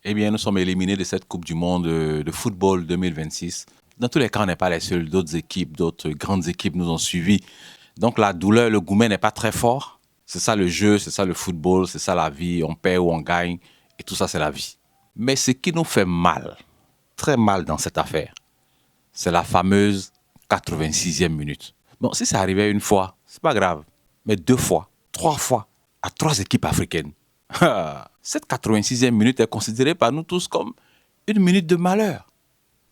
Eh bien, nous sommes éliminés de cette Coupe du Monde de football 2026. Dans tous les cas, on n'est pas les seuls. D'autres équipes, d'autres grandes équipes nous ont suivis. Donc la douleur, le gourmet n'est pas très fort. C'est ça le jeu, c'est ça le football, c'est ça la vie. On perd ou on gagne. Et tout ça, c'est la vie. Mais ce qui nous fait mal, très mal dans cette affaire, c'est la fameuse 86e minute. Bon, si ça arrivait une fois, c'est pas grave. Mais 2 fois, 3 fois, à 3 équipes africaines. Cette 86e minute est considérée par nous tous comme une minute de malheur.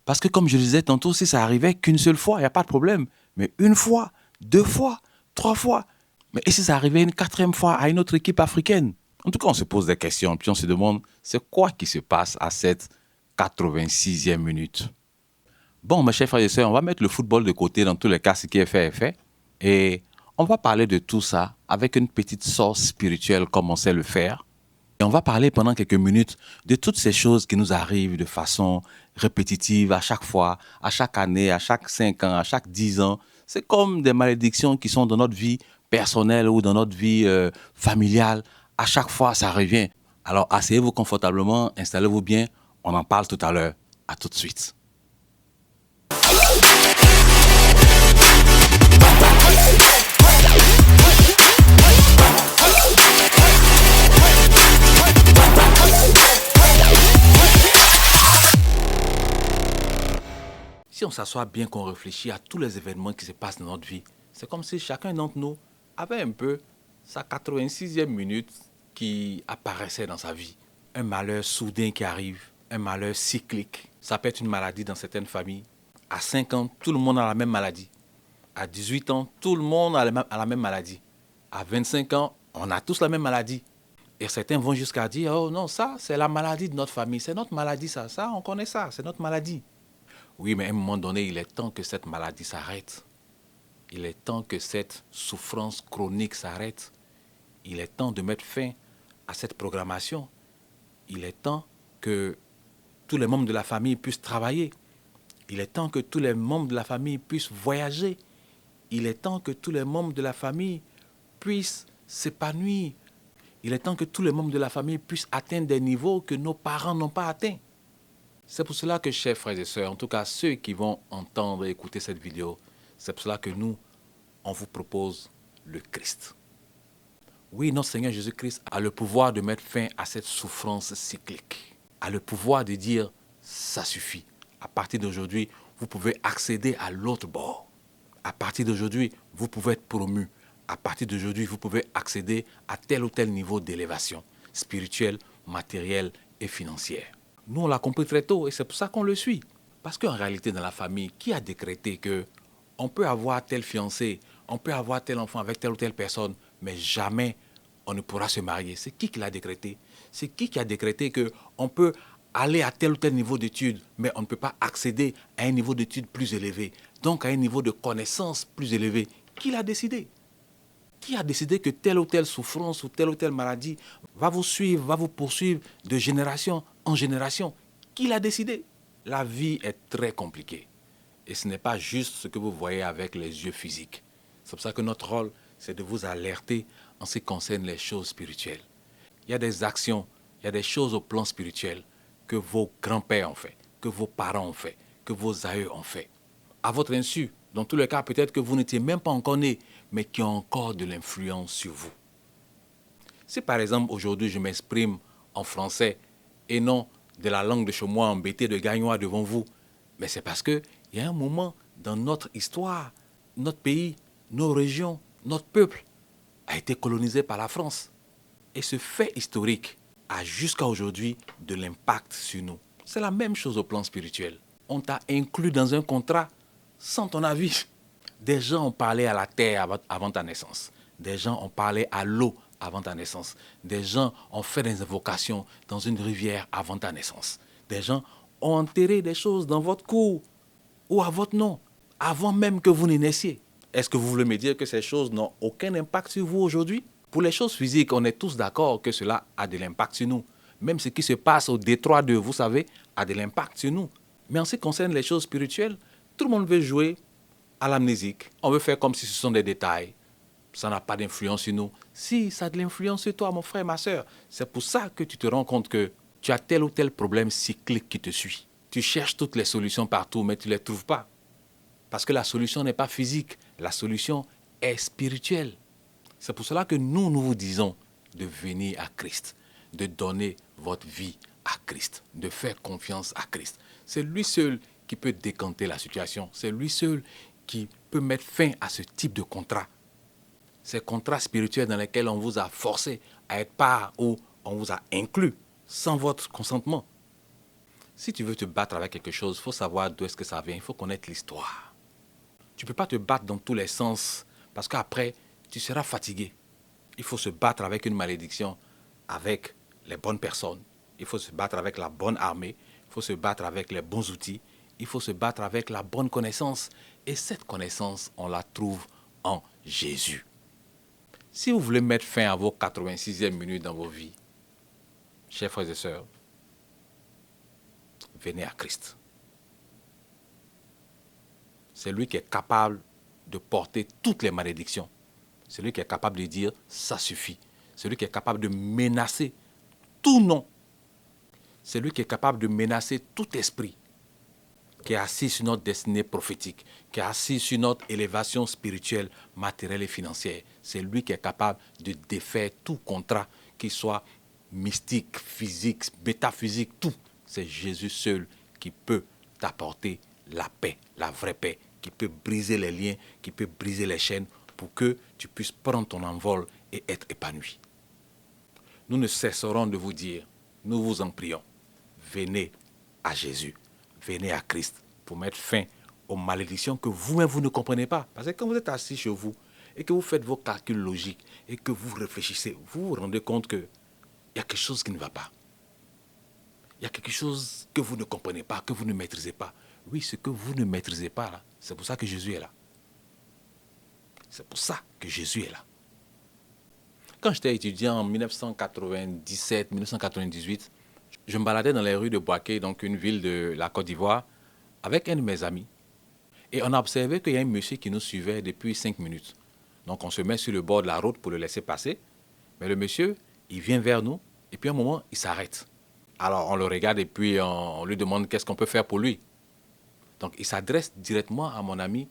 Parce que comme je disais tantôt, si ça arrivait qu'une seule fois, il n'y a pas de problème. Mais 1 fois, 2 fois, 3 fois. Mais et si ça arrivait une 4e fois à une autre équipe africaine? En tout cas, on se pose des questions, puis on se demande, c'est quoi qui se passe à cette 86e minute? Bon, mes chers frères et sœurs, on va mettre le football de côté dans tous les cas, ce qui est fait est fait. Et on va parler de tout ça avec une petite sauce spirituelle comme on sait le faire. Et on va parler pendant quelques minutes de toutes ces choses qui nous arrivent de façon répétitive à chaque fois, à chaque année, à chaque 5 ans, à chaque 10 ans. C'est comme des malédictions qui sont dans notre vie personnelle ou dans notre vie familiale. À chaque fois, ça revient. Alors, asseyez-vous confortablement, installez-vous bien. On en parle tout à l'heure. À tout de suite. Si on s'assoit bien, qu'on réfléchit à tous les événements qui se passent dans notre vie, c'est comme si chacun d'entre nous avait un peu sa 86e minute qui apparaissait dans sa vie. Un malheur soudain qui arrive, un malheur cyclique. Ça peut être une maladie dans certaines familles. À 5 ans, tout le monde a la même maladie. À 18 ans, tout le monde a la même maladie. À 25 ans, on a tous la même maladie. Et certains vont jusqu'à dire, oh non, ça, c'est la maladie de notre famille. C'est notre maladie, ça. Ça, on connaît ça. C'est notre maladie. Oui, mais à un moment donné, il est temps que cette maladie s'arrête. Il est temps que cette souffrance chronique s'arrête. Il est temps de mettre fin à cette programmation. Il est temps que tous les membres de la famille puissent travailler. Il est temps que tous les membres de la famille puissent voyager. Il est temps que tous les membres de la famille puissent s'épanouir. Il est temps que tous les membres de la famille puissent atteindre des niveaux que nos parents n'ont pas atteints. C'est pour cela que, chers frères et sœurs, en tout cas ceux qui vont entendre et écouter cette vidéo, c'est pour cela que nous, on vous propose le Christ. Oui, notre Seigneur Jésus-Christ a le pouvoir de mettre fin à cette souffrance cyclique. A le pouvoir de dire, ça suffit. À partir d'aujourd'hui, vous pouvez accéder à l'autre bord. À partir d'aujourd'hui, vous pouvez être promu. À partir d'aujourd'hui, vous pouvez accéder à tel ou tel niveau d'élévation spirituelle, matérielle et financière. Nous, on l'a compris très tôt et c'est pour ça qu'on le suit. Parce qu'en réalité, dans la famille, qui a décrété qu'on peut avoir tel fiancé, on peut avoir tel enfant avec telle ou telle personne, mais jamais on ne pourra se marier? C'est qui l'a décrété? C'est qui a décrété qu'on peut aller à tel ou tel niveau d'études, mais on ne peut pas accéder à un niveau d'études plus élevé, donc à un niveau de connaissance plus élevé? Qui l'a décidé? Qui a décidé que telle ou telle souffrance ou telle maladie va vous suivre, va vous poursuivre de génération en génération? Qui l'a décidé? La vie est très compliquée. Et ce n'est pas juste ce que vous voyez avec les yeux physiques. C'est pour ça que notre rôle, c'est de vous alerter en ce qui concerne les choses spirituelles. Il y a des actions, il y a des choses au plan spirituel que vos grands-pères ont fait, que vos parents ont fait, que vos aïeux ont fait. À votre insu, dans tous les cas, peut-être que vous n'étiez même pas encore né, mais qui ont encore de l'influence sur vous. Si par exemple aujourd'hui je m'exprime en français et non de la langue de chez moi embêtée de gagnois devant vous, mais c'est parce qu'il y a un moment dans notre histoire, notre pays, nos régions, notre peuple a été colonisé par la France. Et ce fait historique a jusqu'à aujourd'hui de l'impact sur nous. C'est la même chose au plan spirituel. On t'a inclus dans un contrat sans ton avis. Des gens ont parlé à la terre avant ta naissance. Des gens ont parlé à l'eau avant ta naissance. Des gens ont fait des invocations dans une rivière avant ta naissance. Des gens ont enterré des choses dans votre cour ou à votre nom avant même que vous ne naissiez. Est-ce que vous voulez me dire que ces choses n'ont aucun impact sur vous aujourd'hui? Pour les choses physiques, on est tous d'accord que cela a de l'impact sur nous. Même ce qui se passe au détroit de, vous savez, a de l'impact sur nous. Mais en ce qui concerne les choses spirituelles, tout le monde veut jouer à l'amnésique. On veut faire comme si ce sont des détails. Ça n'a pas d'influence sur nous. Si, ça a de l'influence sur toi, mon frère, ma soeur. C'est pour ça que tu te rends compte que Tu as tel ou tel problème cyclique qui te suit. Tu cherches toutes les solutions partout, mais tu ne les trouves pas. Parce que la solution n'est pas physique, la solution est spirituelle. C'est pour cela que nous vous disons de venir à Christ, de donner votre vie à Christ, de faire confiance à Christ. C'est lui seul qui peut décanter la situation. C'est lui seul qui peut mettre fin à ce type de contrat. Ces contrats spirituels dans lesquels on vous a forcé à être part ou on vous a inclus sans votre consentement. Si tu veux te battre avec quelque chose, il faut savoir d'où est-ce que ça vient. Il faut connaître l'histoire. Tu ne peux pas te battre dans tous les sens parce qu'après, tu seras fatigué. Il faut se battre avec une malédiction, avec les bonnes personnes. Il faut se battre avec la bonne armée. Il faut se battre avec les bons outils. Il faut se battre avec la bonne connaissance. Et cette connaissance, on la trouve en Jésus. Si vous voulez mettre fin à vos 86e minutes dans vos vies, chers frères et sœurs, venez à Christ. C'est lui qui est capable de porter toutes les malédictions. C'est lui qui est capable de dire « ça suffit ». C'est lui qui est capable de menacer tout nom. C'est lui qui est capable de menacer tout esprit qui est assis sur notre destinée prophétique, qui est assis sur notre élévation spirituelle, matérielle et financière. C'est lui qui est capable de défaire tout contrat, qu'il soit mystique, physique, métaphysique, tout. C'est Jésus seul qui peut t'apporter la paix, la vraie paix, qui peut briser les liens, qui peut briser les chaînes pour que tu puisses prendre ton envol et être épanoui. Nous ne cesserons de vous dire, nous vous en prions, venez à Jésus. Venez à Christ pour mettre fin aux malédictions que vous-même vous ne comprenez pas. Parce que quand vous êtes assis chez vous et que vous faites vos calculs logiques et que vous réfléchissez, vous vous rendez compte qu'il y a quelque chose qui ne va pas. Il y a quelque chose que vous ne comprenez pas, que vous ne maîtrisez pas. Oui, ce que vous ne maîtrisez pas, là, c'est pour ça que Jésus est là. C'est pour ça que Jésus est là. Quand j'étais étudiant en 1997-1998, je me baladais dans les rues de Boaké, donc une ville de la Côte d'Ivoire, avec un de mes amis. Et on a observé qu'il y a un monsieur qui nous suivait depuis 5 minutes. Donc on se met sur le bord de la route pour le laisser passer. Mais le monsieur, il vient vers nous et puis à un moment, il s'arrête. Alors on le regarde et puis on lui demande qu'est-ce qu'on peut faire pour lui. Donc il s'adresse directement à mon ami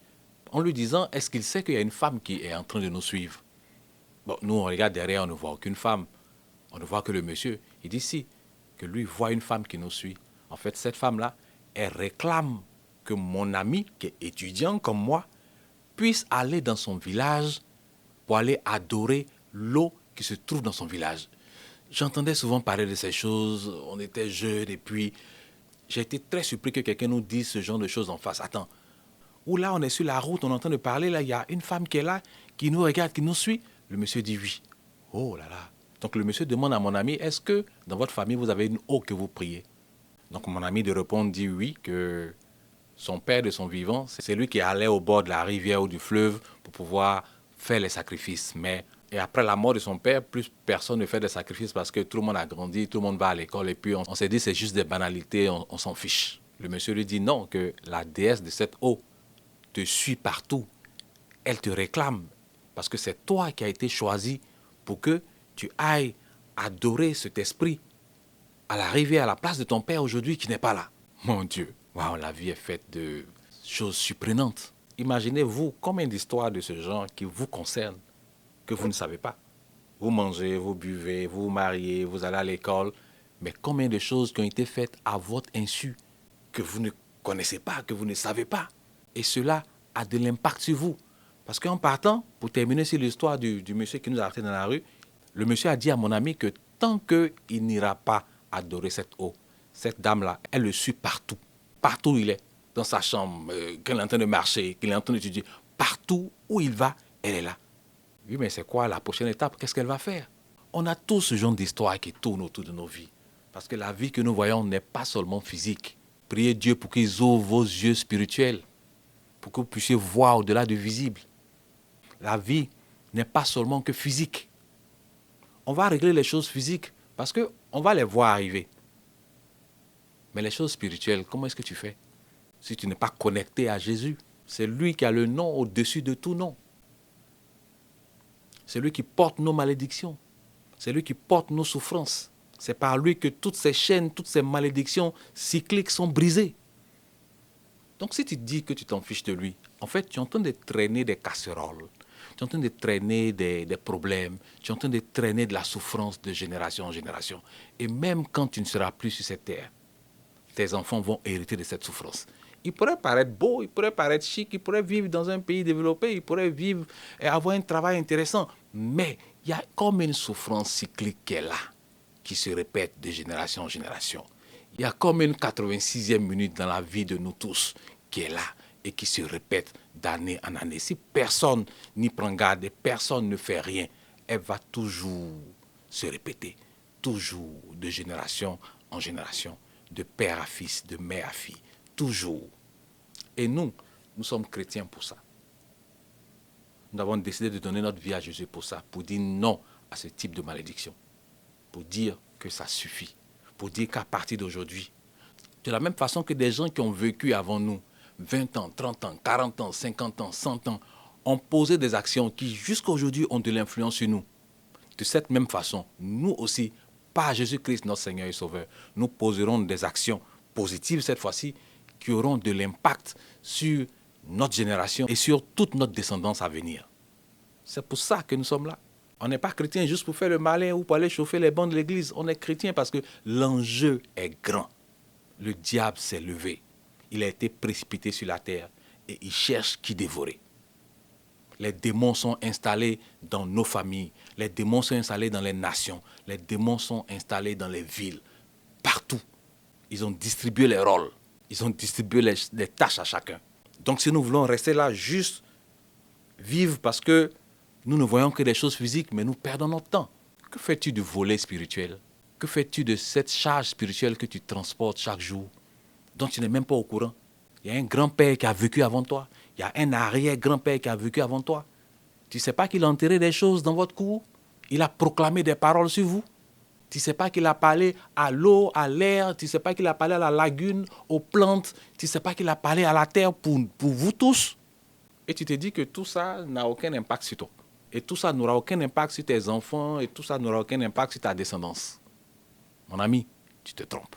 en lui disant, est-ce qu'il sait qu'il y a une femme qui est en train de nous suivre? Bon, nous on regarde derrière, on ne voit aucune femme. On ne voit que le monsieur. Il dit si. Que lui voit une femme qui nous suit. En fait, cette femme-là, elle réclame que mon ami, qui est étudiant comme moi, puisse aller dans son village pour aller adorer l'eau qui se trouve dans son village. J'entendais souvent parler de ces choses, on était jeunes et puis j'ai été très surpris que quelqu'un nous dise ce genre de choses en face. Attends, où là on est sur la route, on est en train de parler, là il y a une femme qui est là, qui nous regarde, qui nous suit. Le monsieur dit oui. Oh là là. Donc le monsieur demande à mon ami, est-ce que dans votre famille, vous avez une eau que vous priez? Donc mon ami de répondre dit oui, que son père de son vivant, c'est lui qui allait au bord de la rivière ou du fleuve pour pouvoir faire les sacrifices. Et après la mort de son père, plus personne ne fait de sacrifices parce que tout le monde a grandi, tout le monde va à l'école et puis on s'est dit c'est juste des banalités, on s'en fiche. Le monsieur lui dit non, que la déesse de cette eau te suit partout. Elle te réclame parce que c'est toi qui as été choisi pour que tu ailles adorer cet esprit à la rivière, à la place de ton père aujourd'hui qui n'est pas là. Mon Dieu, wow, la vie est faite de choses surprenantes. Imaginez-vous combien d'histoires de ce genre qui vous concernent, que vous ne savez pas. Vous mangez, vous buvez, vous vous mariez, vous allez à l'école, mais combien de choses qui ont été faites à votre insu, que vous ne connaissez pas, que vous ne savez pas. Et cela a de l'impact sur vous. Parce qu'en partant, pour terminer sur l'histoire du monsieur qui nous a arrêtés dans la rue, le monsieur a dit à mon ami que tant qu'il n'ira pas adorer cette eau, cette dame-là, elle le suit partout. Partout où il est, dans sa chambre, qu'il est en train de marcher, qu'il est en train d'étudier, partout où il va, elle est là. Oui, mais c'est quoi la prochaine étape? Qu'est-ce qu'elle va faire? On a tous ce genre d'histoire qui tourne autour de nos vies. Parce que la vie que nous voyons n'est pas seulement physique. Priez Dieu pour qu'il ouvre vos yeux spirituels, pour que vous puissiez voir au-delà du visible. La vie n'est pas seulement que physique. On va régler les choses physiques parce qu'on va les voir arriver. Mais les choses spirituelles, comment est-ce que tu fais? Si tu n'es pas connecté à Jésus, c'est lui qui a le nom au-dessus de tout nom. C'est lui qui porte nos malédictions. C'est lui qui porte nos souffrances. C'est par lui que toutes ces chaînes, toutes ces malédictions cycliques sont brisées. Donc si tu dis que tu t'en fiches de lui, en fait, tu es en train de traîner des casseroles, tu es en train de traîner des problèmes, tu es en train de traîner de la souffrance de génération en génération. Et même quand tu ne seras plus sur cette terre, tes enfants vont hériter de cette souffrance. Ils pourraient paraître beaux, ils pourraient paraître chics, ils pourraient vivre dans un pays développé, ils pourraient vivre et avoir un travail intéressant. Mais il y a comme une souffrance cyclique qui est là, qui se répète de génération en génération. Il y a comme une 86e minute dans la vie de nous tous qui est là et qui se répète d'année en année. Si personne n'y prend garde et personne ne fait rien, elle va toujours se répéter, toujours de génération en génération, de père à fils, de mère à fille, toujours. Et nous sommes chrétiens pour ça. Nous avons décidé de donner notre vie à Jésus pour ça, pour dire non à ce type de malédiction, pour dire que ça suffit, pour dire qu'à partir d'aujourd'hui, de la même façon que des gens qui ont vécu avant nous, 20 ans, 30 ans, 40 ans, 50 ans, 100 ans, ont posé des actions qui jusqu'à aujourd'hui ont de l'influence sur nous. De cette même façon, nous aussi, par Jésus-Christ, notre Seigneur et Sauveur, nous poserons des actions positives cette fois-ci qui auront de l'impact sur notre génération et sur toute notre descendance à venir. C'est pour ça que nous sommes là. On n'est pas chrétien juste pour faire le malin ou pour aller chauffer les bancs de l'église. On est chrétien parce que l'enjeu est grand. Le diable s'est levé. Il a été précipité sur la terre et il cherche qui dévorer. Les démons sont installés dans nos familles. Les démons sont installés dans les nations. Les démons sont installés dans les villes. Partout. Ils ont distribué les rôles. Ils ont distribué les tâches à chacun. Donc si nous voulons rester là, juste vivre parce que nous ne voyons que des choses physiques, mais nous perdons notre temps. Que fais-tu du volet spirituel? Que fais-tu de cette charge spirituelle que tu transportes chaque jour, dont tu n'es même pas au courant? Il y a un grand-père qui a vécu avant toi. Il y a un arrière-grand-père qui a vécu avant toi. Tu ne sais pas qu'il a enterré des choses dans votre cour? Il a proclamé des paroles sur vous? Tu ne sais pas qu'il a parlé à l'eau, à l'air? Tu ne sais pas qu'il a parlé à la lagune, aux plantes? Tu ne sais pas qu'il a parlé à la terre pour vous tous? Et tu te dis que tout ça n'a aucun impact sur toi. Et tout ça n'aura aucun impact sur tes enfants. Et tout ça n'aura aucun impact sur ta descendance. Mon ami, tu te trompes.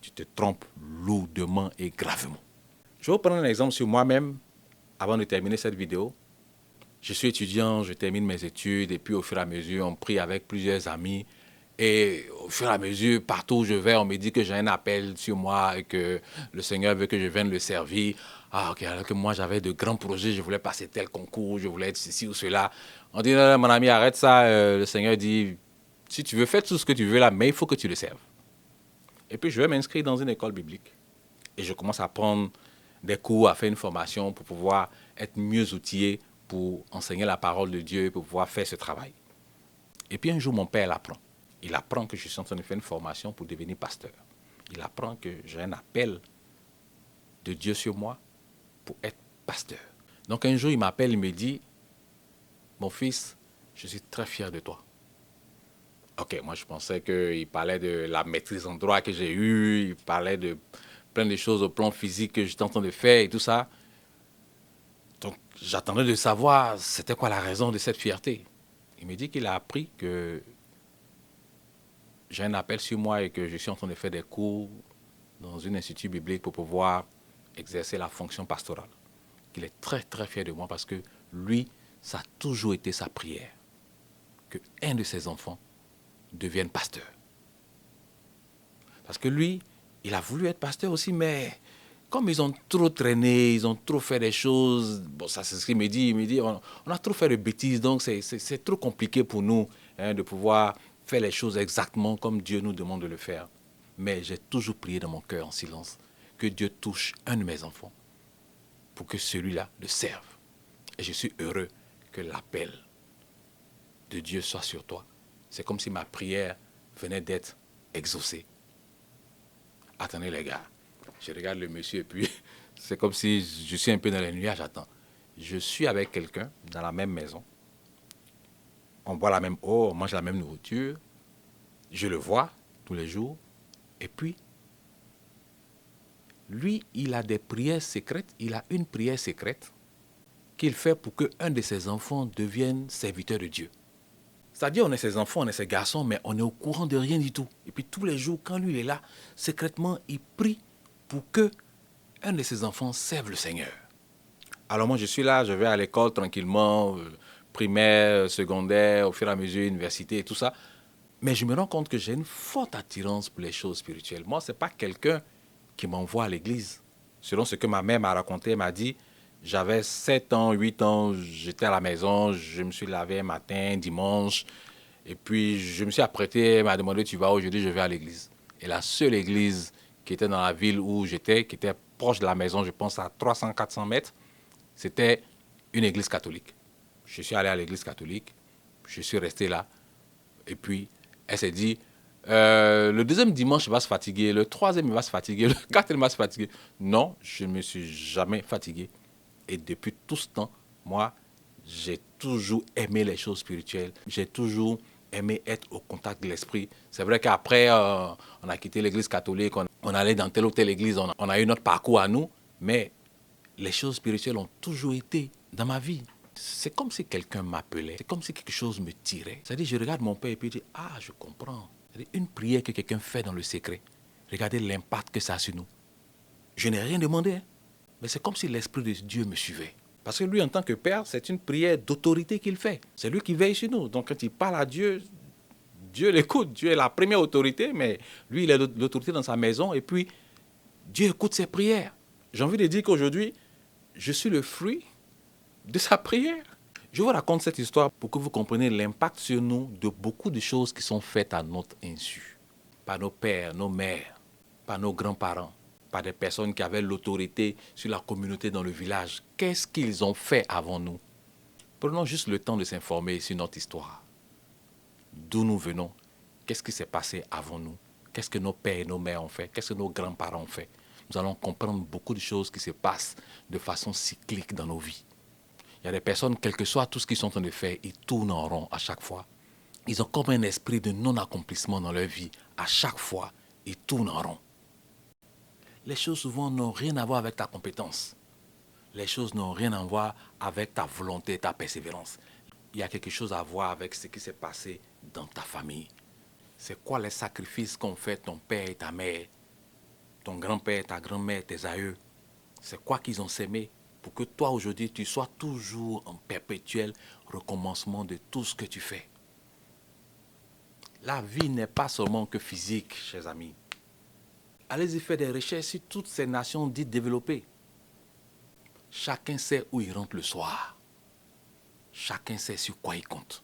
Tu te trompes lourdement et gravement. Je vais vous prendre un exemple sur moi-même avant de terminer cette vidéo. Je suis étudiant, je termine mes études et puis au fur et à mesure, on prie avec plusieurs amis. Et au fur et à mesure, partout où je vais, on me dit que j'ai un appel sur moi et que le Seigneur veut que je vienne le servir. Ah, ok, alors que moi j'avais de grands projets, je voulais passer tel concours, je voulais être ceci ou cela. On dit, non, mon ami, arrête ça. Le Seigneur dit, si tu veux, fais tout ce que tu veux là, mais il faut que tu le serves. Et puis je vais m'inscrire dans une école biblique. Et je commence à prendre des cours, à faire une formation pour pouvoir être mieux outillé pour enseigner la parole de Dieu, pour pouvoir faire ce travail. Et puis un jour, mon père l'apprend. Il apprend que je suis en train de faire une formation pour devenir pasteur. Il apprend que j'ai un appel de Dieu sur moi pour être pasteur. Donc un jour, il m'appelle, il me dit, mon fils, je suis très fier de toi. Ok, moi je pensais qu'il parlait de la maîtrise en droit que j'ai eue, il parlait de plein de choses au plan physique que j'étais en train de faire et tout ça. Donc j'attendais de savoir c'était quoi la raison de cette fierté. Il me dit qu'il a appris que j'ai un appel sur moi et que je suis en train de faire des cours dans un institut biblique pour pouvoir exercer la fonction pastorale. Il est très très fier de moi parce que lui, ça a toujours été sa prière que un de ses enfants devienne pasteur. Parce que lui, il a voulu être pasteur aussi, mais comme ils ont trop traîné, ils ont trop fait des choses, bon, ça c'est ce qu'il me dit, il me dit, on a trop fait de bêtises, donc c'est trop compliqué pour nous de pouvoir faire les choses exactement comme Dieu nous demande de le faire. Mais j'ai toujours prié dans mon cœur en silence que Dieu touche un de mes enfants pour que celui-là le serve. Et je suis heureux que l'appel de Dieu soit sur toi. C'est comme si ma prière venait d'être exaucée. Attendez les gars, je regarde le monsieur et puis c'est comme si je suis un peu dans les nuages, j'attends. Je suis avec quelqu'un dans la même maison. On boit la même eau, on mange la même nourriture. Je le vois tous les jours. Et puis, lui, il a des prières secrètes. Il a une prière secrète qu'il fait pour qu'un de ses enfants devienne serviteur de Dieu. C'est-à-dire, on est ses enfants, on est ses garçons, mais on est au courant de rien du tout. Et puis tous les jours, quand lui est là, secrètement, il prie pour que un de ses enfants serve le Seigneur. Alors moi, je suis là, je vais à l'école tranquillement, primaire, secondaire, au fur et à mesure, université et tout ça. Mais je me rends compte que j'ai une forte attirance pour les choses spirituelles. Moi, ce n'est pas quelqu'un qui m'envoie à l'église. Selon ce que ma mère m'a raconté, elle m'a dit, j'avais 7 ans, 8 ans, j'étais à la maison, je me suis lavé matin, dimanche, et puis je me suis apprêté, elle m'a demandé, tu vas aujourd'hui, je vais à l'église. Et la seule église qui était dans la ville où j'étais, qui était proche de la maison, je pense à 300-400 mètres, c'était une église catholique. Je suis allé à l'église catholique, je suis resté là, et puis elle s'est dit, le deuxième dimanche, il va se fatiguer, le troisième, il va se fatiguer, le quatrième, il va se fatiguer. Non, je ne me suis jamais fatigué. Et depuis tout ce temps, moi, j'ai toujours aimé les choses spirituelles. J'ai toujours aimé être au contact de l'esprit. C'est vrai qu'après, on a quitté l'église catholique, on allait dans telle ou telle église, on a eu notre parcours à nous, mais les choses spirituelles ont toujours été dans ma vie. C'est comme si quelqu'un m'appelait, c'est comme si quelque chose me tirait. C'est-à-dire, je regarde mon père et puis je dis, ah, je comprends. C'est-à-dire, une prière que quelqu'un fait dans le secret. Regardez l'impact que ça a sur nous. Je n'ai rien demandé, hein, mais c'est comme si l'Esprit de Dieu me suivait. Parce que lui, en tant que père, c'est une prière d'autorité qu'il fait. C'est lui qui veille sur nous. Donc, quand il parle à Dieu, Dieu l'écoute. Dieu est la première autorité, mais lui, il est l'autorité dans sa maison. Et puis, Dieu écoute ses prières. J'ai envie de dire qu'aujourd'hui, je suis le fruit de sa prière. Je vous raconte cette histoire pour que vous compreniez l'impact sur nous de beaucoup de choses qui sont faites à notre insu. Par nos pères, nos mères, par nos grands-parents, par des personnes qui avaient l'autorité sur la communauté dans le village. Qu'est-ce qu'ils ont fait avant nous? Prenons juste le temps de s'informer sur notre histoire. D'où nous venons? Qu'est-ce qui s'est passé avant nous? Qu'est-ce que nos pères et nos mères ont fait? Qu'est-ce que nos grands-parents ont fait? Nous allons comprendre beaucoup de choses qui se passent de façon cyclique dans nos vies. Il y a des personnes, quel que soit tout ce qu'ils sont en train de faire, ils tournent en rond à chaque fois. Ils ont comme un esprit de non-accomplissement dans leur vie. À chaque fois, ils tournent en rond. Les choses souvent n'ont rien à voir avec ta compétence. Les choses n'ont rien à voir avec ta volonté, ta persévérance. Il y a quelque chose à voir avec ce qui s'est passé dans ta famille. C'est quoi les sacrifices qu'ont fait ton père et ta mère, ton grand-père, ta grand-mère, tes aïeux? C'est quoi qu'ils ont sémé pour que toi aujourd'hui tu sois toujours en perpétuel recommencement de tout ce que tu fais? La vie n'est pas seulement que physique, chers amis. Allez-y faire des recherches sur toutes ces nations dites développées. Chacun sait où il rentre le soir. Chacun sait sur quoi il compte.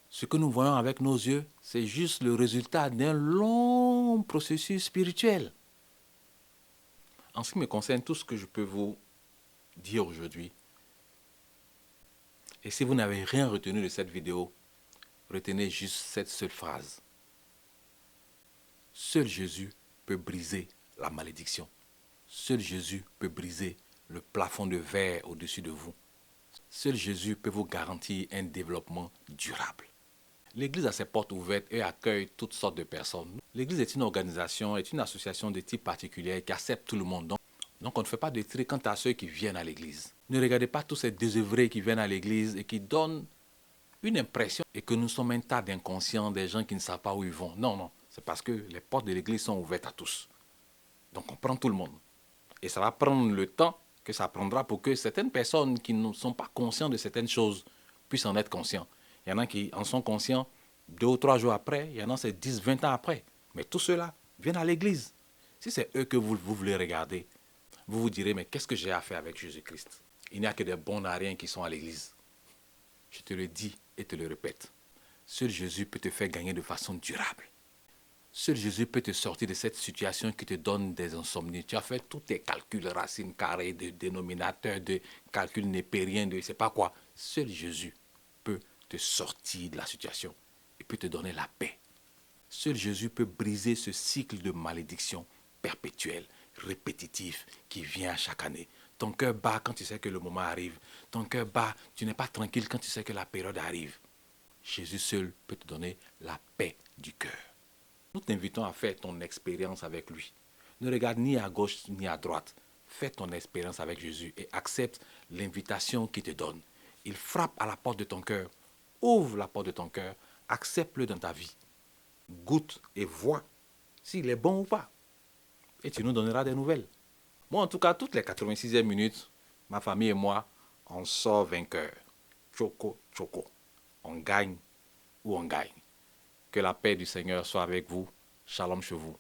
Ce que nous voyons avec nos yeux, c'est juste le résultat d'un long processus spirituel. En ce qui me concerne, tout ce que je peux vous dire aujourd'hui, et si vous n'avez rien retenu de cette vidéo, retenez juste cette seule phrase. Seul Jésus peut briser la malédiction. Seul Jésus peut briser le plafond de verre au-dessus de vous. Seul Jésus peut vous garantir un développement durable. L'Église a ses portes ouvertes et accueille toutes sortes de personnes. L'Église est une organisation, est une association de type particulier qui accepte tout le monde. Donc on ne fait pas de tri quant à ceux qui viennent à l'Église. Ne regardez pas tous ces désœuvrés qui viennent à l'Église et qui donnent une impression et que nous sommes un tas d'inconscients, des gens qui ne savent pas où ils vont. Non, non, c'est parce que les portes de l'Église sont ouvertes à tous. Donc on prend tout le monde. Et ça va prendre le temps que ça prendra pour que certaines personnes qui ne sont pas conscientes de certaines choses puissent en être conscients. Il y en a qui en sont conscients 2 ou 3 jours après, il y en a c'est 10, 20 ans après. Mais tous ceux-là viennent à l'église. Si c'est eux que vous voulez regarder, vous vous direz, mais qu'est-ce que j'ai à faire avec Jésus-Christ? Il n'y a que des bons nariens qui sont à l'église. Je te le dis et te le répète. Seul Jésus peut te faire gagner de façon durable. Seul Jésus peut te sortir de cette situation qui te donne des insomnies. Tu as fait tous tes calculs, racines carrées, de dénominateurs, de calculs népériens, de je ne sais pas quoi. Seul Jésus peut te sortir de la situation et peut te donner la paix. Seul Jésus peut briser ce cycle de malédiction perpétuel, répétitif, qui vient chaque année. Ton cœur bat quand tu sais que le moment arrive. Ton cœur bat, tu n'es pas tranquille quand tu sais que la période arrive. Jésus seul peut te donner la paix du cœur. Nous t'invitons à faire ton expérience avec lui. Ne regarde ni à gauche ni à droite. Fais ton expérience avec Jésus et accepte l'invitation qu'il te donne. Il frappe à la porte de ton cœur. Ouvre la porte de ton cœur, accepte-le dans ta vie. Goûte et vois s'il est bon ou pas. Et tu nous donneras des nouvelles. Moi, en tout cas, toutes les 86e minutes, ma famille et moi, on sort vainqueur. Choco, choco. On gagne ou on gagne. Que la paix du Seigneur soit avec vous. Shalom chez vous.